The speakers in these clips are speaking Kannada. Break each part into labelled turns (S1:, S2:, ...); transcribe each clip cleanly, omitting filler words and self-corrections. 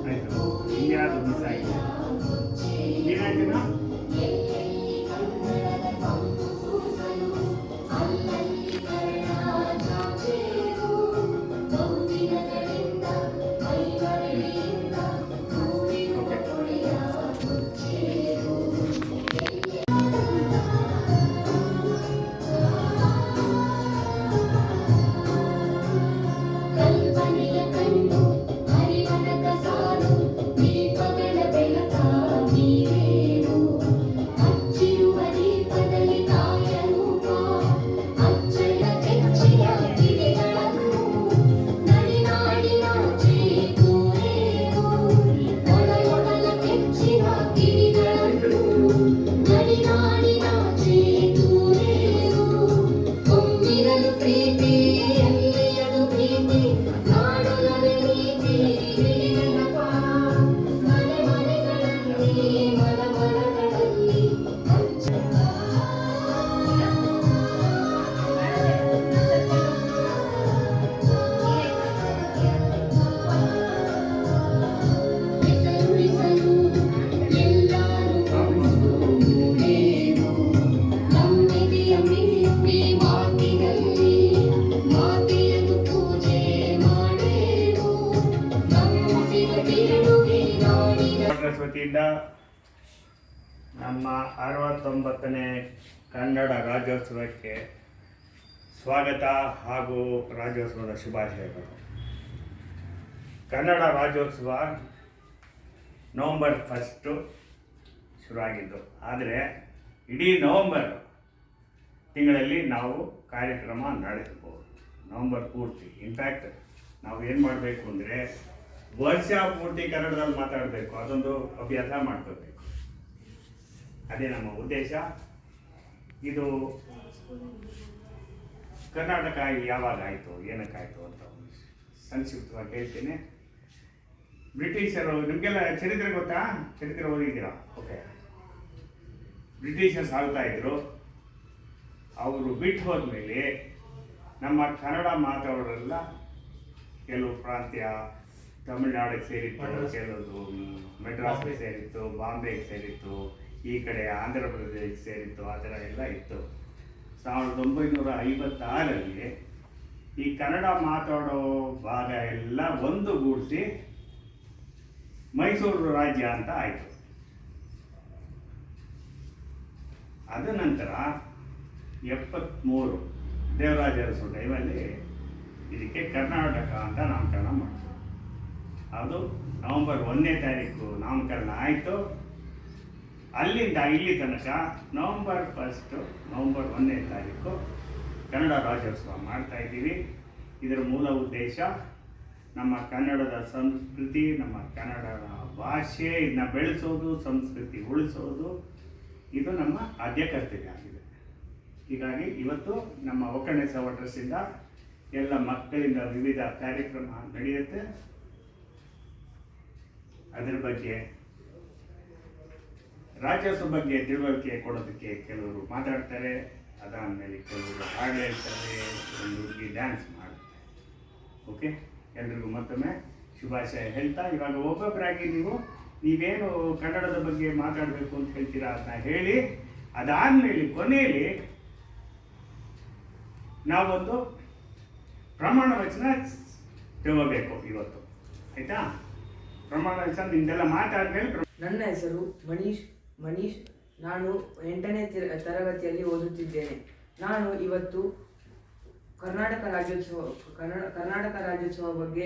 S1: ಆಯಿತು ಇನ್ಯಾವುದು ಮಿಸ್ ಆಯಿತು ಏನಾಯ್ತು ವತಿಯಿಂದ ನಮ್ಮ 69ನೇ ಕನ್ನಡ ರಾಜ್ಯೋತ್ಸವಕ್ಕೆ ಸ್ವಾಗತ ಹಾಗೂ ರಾಜ್ಯೋತ್ಸವದ ಶುಭಾಶಯಗಳು. ಕನ್ನಡ ರಾಜ್ಯೋತ್ಸವ ನವಂಬರ್ 1 ಶುರುವಾಗಿದ್ದು, ಆದರೆ ಇಡೀ ನವಂಬರ್ ತಿಂಗಳಲ್ಲಿ ನಾವು ಕಾರ್ಯಕ್ರಮ ನಡೆಸಬಹುದು. ನವಂಬರ್ ಪೂರ್ತಿ ಇನ್ಫ್ಯಾಕ್ಟ್ ನಾವು ಏನು ಮಾಡಬೇಕು ಅಂದರೆ ವರ್ಷ ಪೂರ್ತಿ ಕನ್ನಡದಲ್ಲಿ ಮಾತಾಡಬೇಕು, ಅದೊಂದು ಅಭ್ಯಾಸ ಮಾಡ್ಕೋಬೇಕು. ಅದೇ ನಮ್ಮ ಉದ್ದೇಶ. ಇದು ಕರ್ನಾಟಕ ಯಾವಾಗ ಆಯಿತು, ಏನಕ್ಕಾಯಿತು ಅಂತ ಸಂಕ್ಷಿಪ್ತವಾಗಿ ಹೇಳ್ತೀನಿ. ಬ್ರಿಟಿಷರು, ನಿಮಗೆಲ್ಲ ಚರಿತ್ರೆ ಗೊತ್ತಾ? ಚರಿತ್ರೆ ಓದಿದ್ದೀರಾ? ಓಕೆ. ಬ್ರಿಟಿಷರ್ಸ್ ಆಳ್ತಾ ಇದ್ರು. ಅವರು ಬಿಟ್ಟು ಹೋದ್ಮೇಲೆ ನಮ್ಮ ಕನ್ನಡ ಮಾತಾಡೋರೆಲ್ಲ ಕೆಲವು ಪ್ರಾಂತ್ಯ ತಮಿಳುನಾಡಿಗೆ ಸೇರಿತ್ತು, ಕೆಲವು ಮೆಡ್ರಾಸ್ಗೆ ಸೇರಿತ್ತು, ಬಾಂಬೆಗೆ ಸೇರಿತ್ತು, ಈ ಕಡೆ ಆಂಧ್ರ ಪ್ರದೇಶಕ್ಕೆ ಸೇರಿತ್ತು, ಆ ಥರ ಎಲ್ಲ ಇತ್ತು. 1956ರಲ್ಲಿ ಈ ಕನ್ನಡ ಮಾತಾಡೋ ಭಾಗ ಎಲ್ಲ ಒಂದುಗೂಡಿಸಿ ಮೈಸೂರು ರಾಜ್ಯ ಅಂತ ಆಯಿತು. ಅದ ನಂತರ 73 ದೇವರಾಜ ಅರಸು ಟೈಮಲ್ಲಿ ಇದಕ್ಕೆ ಕರ್ನಾಟಕ ಅಂತ ನಾಮಕರಣ ಮಾಡಿದ್ರು. ಅದು ನವಂಬರ್ 1ನೇ ತಾರೀಕು ನಾಮಕರಣ ಆಯಿತು. ಅಲ್ಲಿಂದ ಇಲ್ಲಿ ತನಕ ನವಂಬರ್ 1ನೇ ತಾರೀಕು ಕನ್ನಡ ರಾಜ್ಯೋತ್ಸವ ಮಾಡ್ತಾ ಇದ್ದೀವಿ. ಇದರ ಮೂಲ ಉದ್ದೇಶ ನಮ್ಮ ಕನ್ನಡದ ಸಂಸ್ಕೃತಿ, ನಮ್ಮ ಕನ್ನಡ ಭಾಷೆ ಇದನ್ನ ಬೆಳೆಸೋದು, ಸಂಸ್ಕೃತಿ ಉಳಿಸೋದು, ಇದು ನಮ್ಮ ಆದ್ಯ ಕರ್ತವ್ಯ ಆಗಿದೆ. ಹೀಗಾಗಿ ಇವತ್ತು ನಮ್ಮ ಒಕ್ಕಣೆ ಸವಟ್ರಸ್ಸಿಂದ ಎಲ್ಲ ಮಕ್ಕಳಿಂದ ವಿವಿಧ ಕಾರ್ಯಕ್ರಮ ನಡೆಯುತ್ತೆ. ಅದರ ಬಗ್ಗೆ ರಾಜ್ಯೋತ್ಸವ ಬಗ್ಗೆ ತಿಳುವಳಿಕೆ ಕೊಡೋದಕ್ಕೆ ಕೆಲವರು ಮಾತಾಡ್ತಾರೆ. ಅದಾದಮೇಲೆ ಕೆಲವರು ಹಾಡು ಹೇಳ್ತಾರೆ, ಒಂದು ಹುಡುಗಿ ಡ್ಯಾನ್ಸ್ ಮಾಡುತ್ತೆ. ಓಕೆ, ಎಲ್ರಿಗೂ ಮತ್ತೊಮ್ಮೆ ಶುಭಾಶಯ ಹೇಳ್ತಾ, ಇವಾಗ ಒಬ್ಬೊಬ್ಬರಾಗಿ ನೀವೇನು ಕನ್ನಡದ ಬಗ್ಗೆ ಮಾತಾಡಬೇಕು ಅಂತ ಹೇಳ್ತೀರಾ ಅಂತ ಹೇಳಿ, ಅದಾದಮೇಲೆ ಕೊನೆಯಲ್ಲಿ ನಾವೊಂದು ಪ್ರಮಾಣ ವಚನ ತಗೋಬೇಕು ಇವತ್ತು. ಆಯಿತಾ? ಪ್ರಮಾಣ ವಚನ ನಿಮ್ದೆಲ್ಲ ಮಾತಾದ್ಮೇಲೆ.
S2: ನನ್ನ ಹೆಸರು ಮನೀಶ್. ನಾನು 8ನೇ ತರಗತಿಯಲ್ಲಿ ಓದುತ್ತಿದ್ದೇನೆ. ನಾನು ಇವತ್ತು ಕರ್ನಾಟಕ ರಾಜ್ಯೋತ್ಸವ ಬಗ್ಗೆ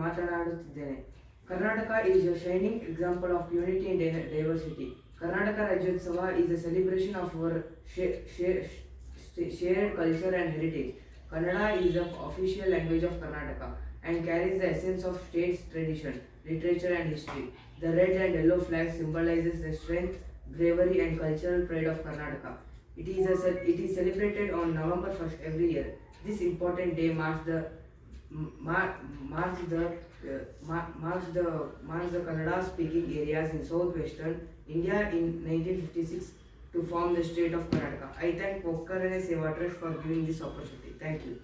S2: ಮಾತನಾಡುತ್ತಿದ್ದೇನೆ. Karnataka is a shining example of unity and diversity. Karnataka Rajyotsava is a celebration of our shared culture and heritage. Kannada is the official language of Karnataka and carries the essence of state's tradition, literature and history. The red and yellow flag symbolizes the strength, bravery and cultural pride of Karnataka. It is celebrated on November 1st every year. This important day marks the Kannada-speaking areas in southwestern India in 1956 to form the state of Karnataka. I thank Okkarane Seva Trust for giving this opportunity. Thank you.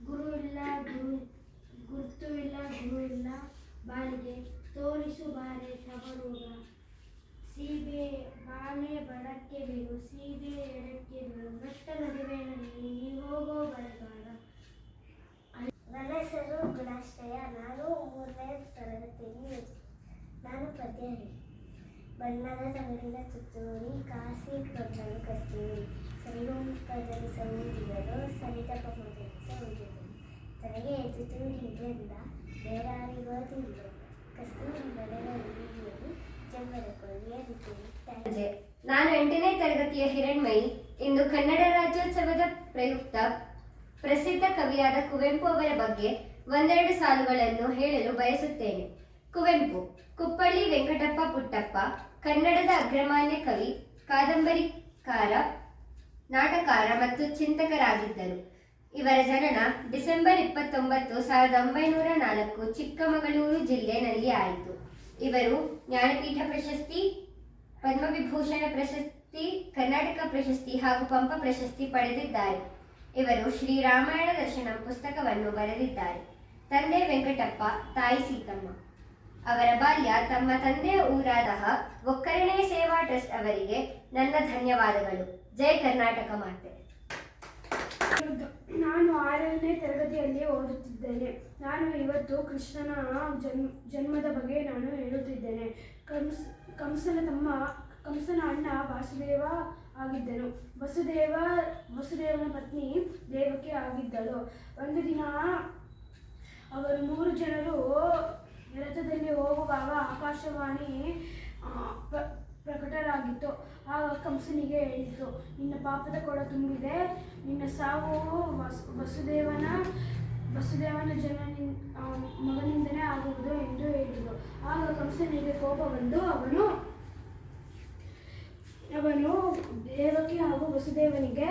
S3: ಗುರು ಇಲ್ಲ ಗುರುತು ಇಲ್ಲ ಗುರು ಇಲ್ಲ ಬಾಳಿಗೆ ತೋರಿಸು ಬಾರೆ ತವರೂರ ಸೀಬೆ ಬಾಳೆ ಬಡಕ್ಕೆ ಬೀರು ಸೀಬೆ ಎಡಕ್ಕೆ ಬೀರು ಬೆಟ್ಟ ನಡುವೆಯಲ್ಲಿ ಹೋಗೋ ಬರಗಾರ. ನನ್ನ ಹೆಸರು ಗುಣಾಶ್ರಯ. ನಾನು 3ನೇ ತರಗತಿಯಲ್ಲಿ ನಾನು ಪದ್ಯ ಹೇಳಿ. ಬಣ್ಣದ ತಗಡಿನ ತುತ್ತೂರಿ ಕಾಸಿ ಕಬ್ಬಲು ಕಸ್ತೂರಿ ಸಂಗಮದಲ್ಲಿ ಸಂಗೀತಗಳು ಸರಿತ ಪಮದಲ್ಲಿ ತನಗೆ ತುತ್ತೂರಿಯಿಂದ ಬೇರಾರಿಗೋದಿಲ್ಲ ಕಸ್ತೂರಿ ಬಳೆದ ಹುಡುಗಿಯಲ್ಲಿ ಜಂಬರ ಕೊಲ್ಲಿಯ ಋತು.
S4: ನಾನು 8ನೇ ತರಗತಿಯ ಹಿರಣ್ಮಯಿ. ಇಂದು ಕನ್ನಡ ರಾಜ್ಯೋತ್ಸವದ ಪ್ರಯುಕ್ತ ಪ್ರಸಿದ್ಧ ಕವಿಯಾದ ಕುವೆಂಪು ಅವರ ಬಗ್ಗೆ ಒಂದೆರಡು ಸಾಲುಗಳನ್ನು ಹೇಳಲು ಬಯಸುತ್ತೇನೆ. ಕುವೆಂಪು ಕುಪ್ಪಳ್ಳಿ ವೆಂಕಟಪ್ಪ ಪುಟ್ಟಪ್ಪ ಕನ್ನಡದ ಅಗ್ರಮಾನ್ಯ ಕವಿ, ಕಾದಂಬರಿಕಾರ, ನಾಟಕಾರ ಮತ್ತು ಚಿಂತಕರಾಗಿದ್ದರು. ಇವರ ಜನನ ಡಿಸೆಂಬರ್ 29, 1904 ಚಿಕ್ಕಮಗಳೂರು ಜಿಲ್ಲೆಯಲ್ಲಿ ಆಯಿತು. ಇವರು ಜ್ಞಾನಪೀಠ ಪ್ರಶಸ್ತಿ, ಪದ್ಮವಿಭೂಷಣ ಪ್ರಶಸ್ತಿ, ಕರ್ನಾಟಕ ಪ್ರಶಸ್ತಿ ಹಾಗೂ ಪಂಪ ಪ್ರಶಸ್ತಿ ಪಡೆದಿದ್ದಾರೆ. ಇವರು ಶ್ರೀರಾಮಾಯಣ ದರ್ಶನಂ ಪುಸ್ತಕವನ್ನು ಬರೆದಿದ್ದಾರೆ. ತಂದೆ ವೆಂಕಟಪ್ಪ, ತಾಯಿ ಸೀತಮ್ಮ. ಅವರ ಬಾಲ್ಯ ತಮ್ಮ ತಂದೆಯ ಊರಾದ ಒಕ್ಕರಣೆ ಸೇವಾ ಟ್ರಸ್ಟ್ ಅವರಿಗೆ ನನ್ನ ಧನ್ಯವಾದಗಳು. ಜೈ ಕರ್ನಾಟಕ ಮಾತೆ.
S3: ನಾನು 6ನೇ ತರಗತಿಯಲ್ಲಿ ಓದುತ್ತಿದ್ದೇನೆ. ನಾನು ಇವತ್ತು ಕೃಷ್ಣನ ಜನ್ಮದ ಬಗ್ಗೆ ನಾನು ಹೇಳುತ್ತಿದ್ದೇನೆ. ಕಂಸನ ಅಣ್ಣ ವಾಸುದೇವ ಆಗಿದ್ದನು. ವಸುದೇವನ ಪತ್ನಿ ದೇವಕಿ ಆಗಿದ್ದಳು. ಒಂದು ದಿನ ಅವರು 3 ಜನರು ರಥದಲ್ಲಿ ಹೋಗುವಾಗ ಆಕಾಶವಾಣಿ ಪ್ರಕಟರಾಗಿತ್ತು. ಆಗ ಕಂಸನಿಗೆ ಹೇಳಿತು, ನಿನ್ನ ಪಾಪದ ಕೊಡ ತುಂಬಿದೆ, ನಿನ್ನ ಸಾವು ವಸುದೇವನ ಮಗನಿಂದನೇ ಆಗುವುದು ಎಂದು ಹೇಳಿದರು. ಆಗ ಕಂಸನಿಗೆ ಕೋಪ ಬಂದು ಅವನು ದೇವಕಿ ಹಾಗೂ ವಸುದೇವನಿಗೆ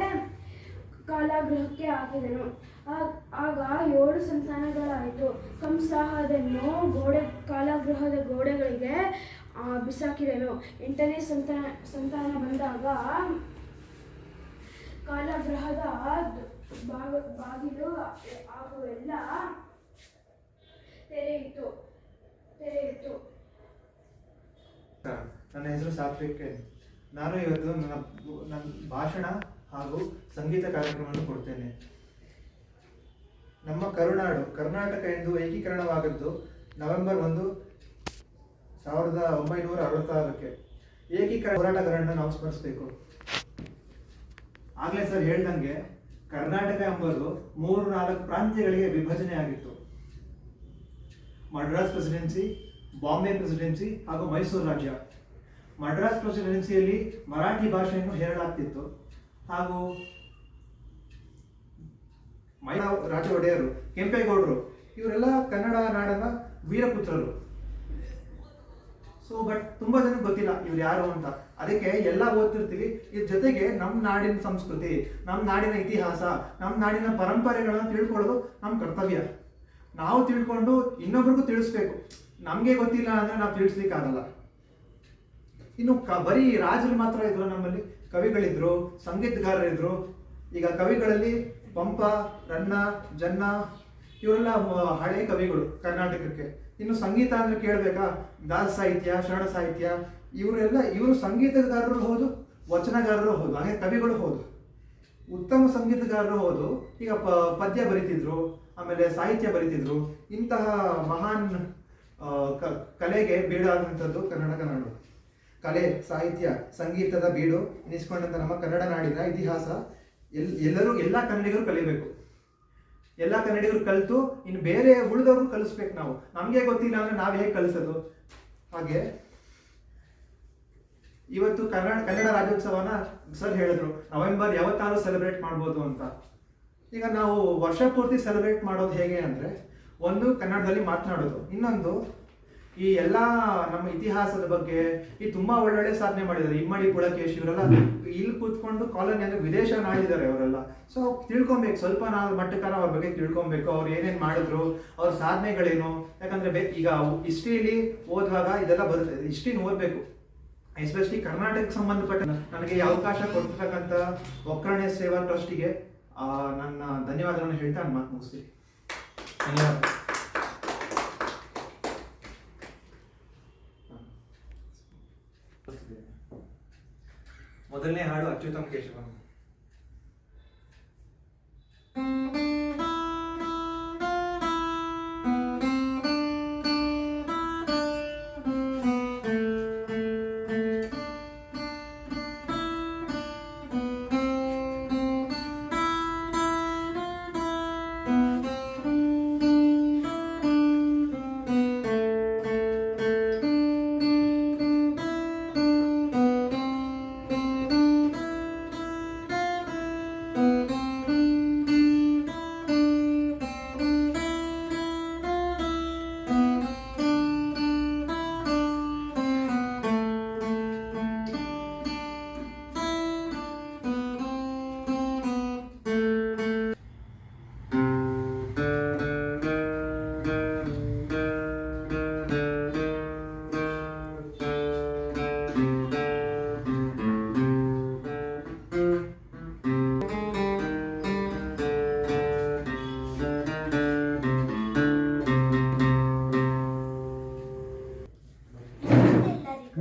S3: ಕಾಲಾಗೃಹಕ್ಕೆ ಹಾಕಿದನು. ಆಗ 7 ಸಂತಾನಗಳಾಯಿತು. ಕಂಸ ಅದನ್ನು ಕಾಲಾಗೃಹದ ಗೋಡೆಗಳಿಗೆ ಬಿಸಾಕಿದನು. 8ನೇ ಸಂತಾನ ಬಂದಾಗ ಕಾಲಾಗೃಹದ ಬಾಗಿಲು ಹಾಗೂ ಎಲ್ಲ ತೆರೆಯಿತು.
S5: ನನ್ನ ಹೆಸರು ಸಾತ್ವಿಕ್. ನಾನು ಇವತ್ತು ನನ್ನ ಭಾಷಣ ಹಾಗೂ ಸಂಗೀತ ಕಾರ್ಯಕ್ರಮವನ್ನು ಕೊಡ್ತೇನೆ. ನಮ್ಮ ಕರುನಾಡು ಕರ್ನಾಟಕ ಎಂದು ಏಕೀಕರಣವಾದದ್ದು ನವೆಂಬರ್ 1, 1966ಕ್ಕೆ. ಏಕೀಕರಣ ಹೋರಾಟಗಾರರನ್ನು ನಾವು ಸ್ಮರಿಸಬೇಕು. ಆಗ್ಲೇ ಸರ್ ಹೇಳ್ದಂಗೆ ಕರ್ನಾಟಕ ಎಂಬುದು 3-4 ಪ್ರಾಂತ್ಯಗಳಿಗೆ ವಿಭಜನೆ ಆಗಿತ್ತು. ಮಡ್ರಾಸ್ ಪ್ರೆಸಿಡೆನ್ಸಿ, ಬಾಂಬೆ ಪ್ರೆಸಿಡೆನ್ಸಿ ಹಾಗೂ ಮೈಸೂರು ರಾಜ್ಯ. ಮಡ್ರಾಸ್ ಪ್ರೆಸಿಡೆನ್ಸಿಯಲ್ಲಿ ಮರಾಠಿ ಭಾಷೆಯನ್ನು ಹೇರಲಾಗ್ತಿತ್ತು ಹಾಗೂ ರಾಜ ಒಡೆಯರು, ಕೆಂಪೇಗೌಡರು ಇವರೆಲ್ಲ ಕನ್ನಡ ನಾಡನ ವೀರಪುತ್ರರು. ಬಟ್ ತುಂಬಾ ಜನಕ್ಕೆ ಗೊತ್ತಿಲ್ಲ ಇವ್ರು ಯಾರು ಅಂತ. ಅದಕ್ಕೆ ಎಲ್ಲ ಓದ್ತಿರ್ತೀವಿ. ಇದ್ರ ಜೊತೆಗೆ ನಮ್ಮ ನಾಡಿನ ಸಂಸ್ಕೃತಿ, ನಮ್ಮ ನಾಡಿನ ಇತಿಹಾಸ, ನಮ್ಮ ನಾಡಿನ ಪರಂಪರೆಗಳನ್ನ ತಿಳ್ಕೊಳ್ಳೋದು ನಮ್ಮ ಕರ್ತವ್ಯ. ನಾವು ತಿಳ್ಕೊಂಡು ಇನ್ನೊಬ್ರಿಗೂ ತಿಳಿಸ್ಬೇಕು. ನಮ್ಗೆ ಗೊತ್ತಿಲ್ಲ ಅಂದ್ರೆ ನಾವು ತಿಳಿಸ್ಲಿಕ್ಕಾಗಲ್ಲ. ಇನ್ನು ಬರೀ ರಾಜರು ಮಾತ್ರ ಇದ್ರು, ನಮ್ಮಲ್ಲಿ ಕವಿಗಳಿದ್ರು, ಸಂಗೀತಗಾರರಿದ್ರು. ಈಗ ಕವಿಗಳಲ್ಲಿ ಪಂಪ, ರನ್ನ, ಜನ್ನ ಇವರೆಲ್ಲ ಹಳೆ ಕವಿಗಳು ಕರ್ನಾಟಕಕ್ಕೆ. ಇನ್ನು ಸಂಗೀತ ಅಂದ್ರೆ ಕೇಳಬೇಕಾ, ದಾಸ ಸಾಹಿತ್ಯ, ಶರಣ ಸಾಹಿತ್ಯ, ಇವರು ಸಂಗೀತಗಾರರು ಹೌದು, ವಚನಗಾರರು ಹೌದು, ಹಾಗೆ ಕವಿಗಳು ಹೌದು, ಉತ್ತಮ ಸಂಗೀತಗಾರರು ಹೌದು. ಈಗ ಪದ್ಯ ಬರಿತಿದ್ರು, ಆಮೇಲೆ ಸಾಹಿತ್ಯ ಬರಿತಿದ್ರು. ಇಂತಹ ಮಹಾನ್ ಕಲೆಗೆ ಬೀಡಾದಂಥದ್ದು ಕರ್ನಾಟಕ ನಾಡು. ಕಲೆ, ಸಾಹಿತ್ಯ, ಸಂಗೀತದ ಬೀಡು ಎನಿಸ್ಕೊಂಡಂತ ನಮ್ಮ ಕನ್ನಡ ನಾಡಿನ ಇತಿಹಾಸ ಎಲ್ಲ ಕನ್ನಡಿಗರು ಕಲಿಬೇಕು. ಎಲ್ಲ ಕನ್ನಡಿಗರು ಕಲಿತು ಇನ್ನು ಬೇರೆ ಉಳಿದವರು ಕಲಿಸ್ಬೇಕು. ನಾವು ನಮಗೆ ಗೊತ್ತಿಲ್ಲ ಅಂದ್ರೆ ನಾವು ಹೇಗೆ ಕಲಿಸೋದು? ಹಾಗೆ ಇವತ್ತು ಕನ್ನಡ ರಾಜ್ಯೋತ್ಸವನ ಸರ್ ಹೇಳಿದ್ರು ನವೆಂಬರ್ ಯಾವತ್ತಾದ್ರೂ ಸೆಲೆಬ್ರೇಟ್ ಮಾಡ್ಬೋದು ಅಂತ. ಈಗ ನಾವು ವರ್ಷ ಪೂರ್ತಿ ಸೆಲೆಬ್ರೇಟ್ ಮಾಡೋದು ಹೇಗೆ ಅಂದ್ರೆ, ಒಂದು ಕನ್ನಡದಲ್ಲಿ ಮಾತನಾಡೋದು, ಇನ್ನೊಂದು ಈ ಎಲ್ಲ ನಮ್ಮ ಇತಿಹಾಸದ ಬಗ್ಗೆ ಈ ತುಂಬಾ ಒಳ್ಳೊಳ್ಳೆ ಸಾಧನೆ ಮಾಡಿದ್ದಾರೆ. ಇಮ್ಮಡಿ ಪುಳಕೇಶಿ ಇವರೆಲ್ಲ ಇಲ್ಲಿ ಕೂತ್ಕೊಂಡು ಕಾಲೋನಿ ಅಂದ್ರೆ ವಿದೇಶ ನಾಡಿದ್ದಾರೆ ಅವರೆಲ್ಲ. ಸೊ ತಿಳ್ಕೊಬೇಕು, ಸ್ವಲ್ಪ ನಾವು ಮಟ್ಟಕ್ಕಾರ ಅವ್ರ ಬಗ್ಗೆ ತಿಳ್ಕೊಬೇಕು, ಅವ್ರು ಏನೇನ್ ಮಾಡಿದ್ರು, ಅವ್ರ ಸಾಧನೆಗಳೇನು. ಯಾಕಂದ್ರೆ ಈಗ ಹಿಸ್ಟ್ರಿಲಿ ಓದುವಾಗ ಇದೆಲ್ಲ ಬರುತ್ತೆ, ಹಿಸ್ಟ್ರಿನ ಓದ್ಬೇಕು. ಎಸ್ಪೆಷಲಿ ಕರ್ನಾಟಕಕ್ಕೆ ಸಂಬಂಧಪಟ್ಟ ನನಗೆ ಈ ಅವಕಾಶ ಕೊಟ್ಟಿರ್ತಕ್ಕಂಥ ಒಕ್ಕರಣೆ ಸೇವಾ ಟ್ರಸ್ಟಿಗೆ ನನ್ನ ಧನ್ಯವಾದಗಳನ್ನು ಹೇಳ್ತಾ ನಾನು ಮಾತು ಮುಗಿಸ್ತೀನಿ. ಧನ್ಯವಾದ. ಮೊದಲನೇ ಹಾಡು ಅಚ್ಯುತಂ ಕೇಶವಂ.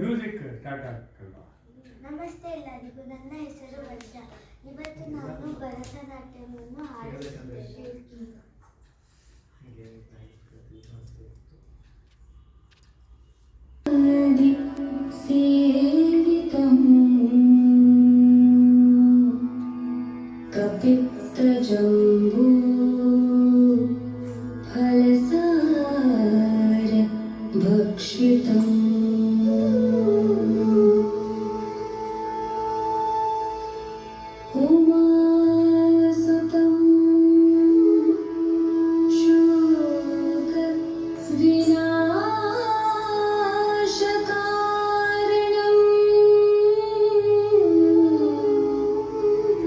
S1: Music start ಆಗ್ತಲ್ವಾ?
S6: ನಮಸ್ತೆ ಎಲ್ಲರಿಗೂ, ನನ್ನ ಹೆಸರು ವರ್ಷ. ಇವತ್ತು ನಾನು ಭರತನಾಟ್ಯವನ್ನು ಆಡುತ್ತಿದ್ದೇನೆ.
S7: ಕಪಿತ್ತಜಂಬೂ ಫಲಸಾರ ಭಕ್ಷಿತಂ ಉಮಾಸುತಂ ಶೋಕ ವಿನಾಶಕಾರಣಂ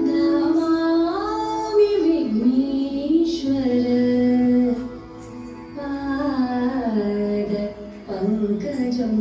S7: ನಮಾಮಿ ವಿಘ್ನೇಶ್ವರ ಪಾದ ಪಂಕಜಂ.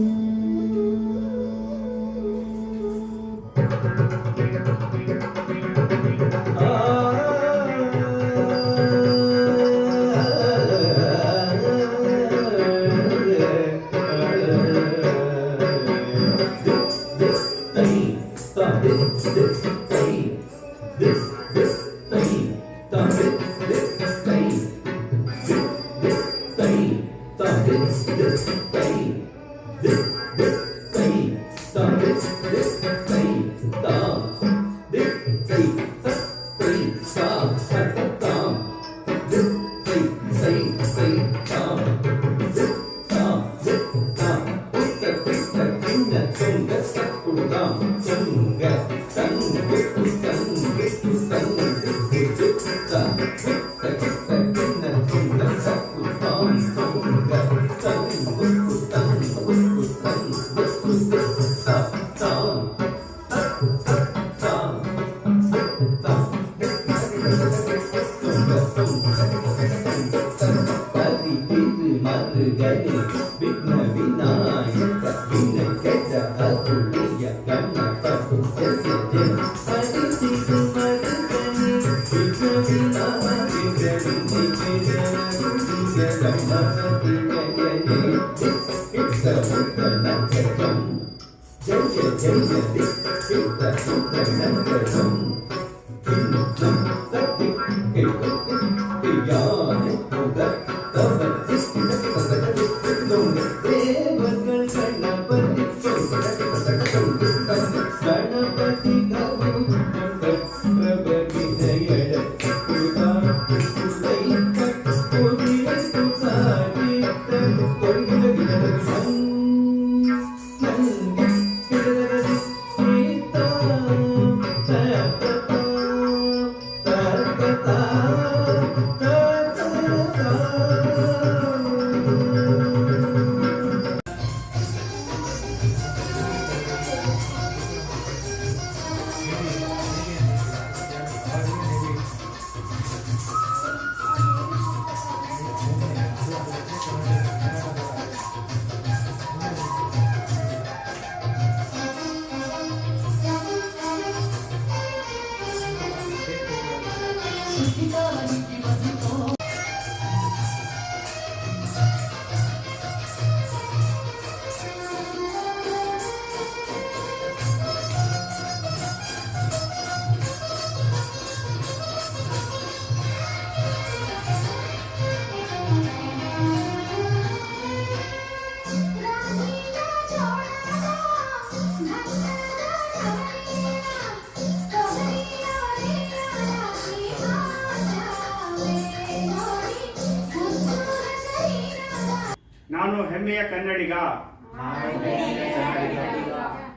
S1: ನಾನು ಹೆಮ್ಮೆಯ ಕನ್ನಡಿಗ.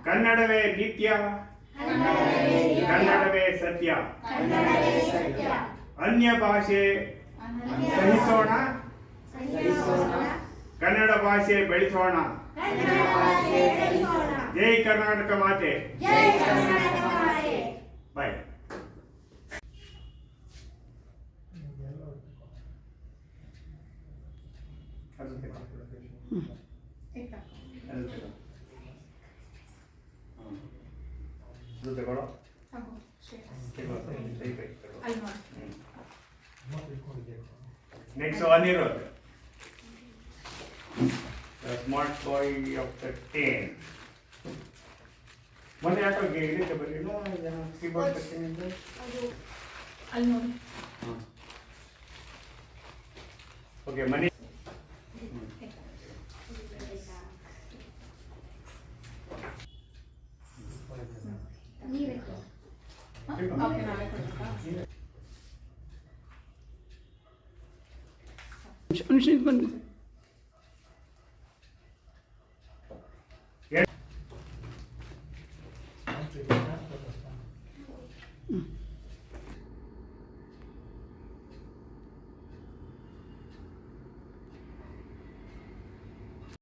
S1: ಕನ್ನಡವೇ ನಿತ್ಯ, ಕನ್ನಡವೇ ಸತ್ಯ. ಅನ್ಯ ಭಾಷೆ ಸಹಿಸೋಣ, ಕನ್ನಡ ಭಾಷೆ ಬೆಳೆಸೋಣ. ಜೈ ಕರ್ನಾಟಕ ಮಾತೆ. Bye. Next Aniruddh, smart boy of the 10. ಮೊನ್ನೆ ಯಾಕೋ ಇದಕ್ಕೆ ಬರಲಿಲ್ಲ, ಕೀಬೋರ್ಡ್ ತರ್ತೀನಿ. ಓಕೆ, ಮನಿ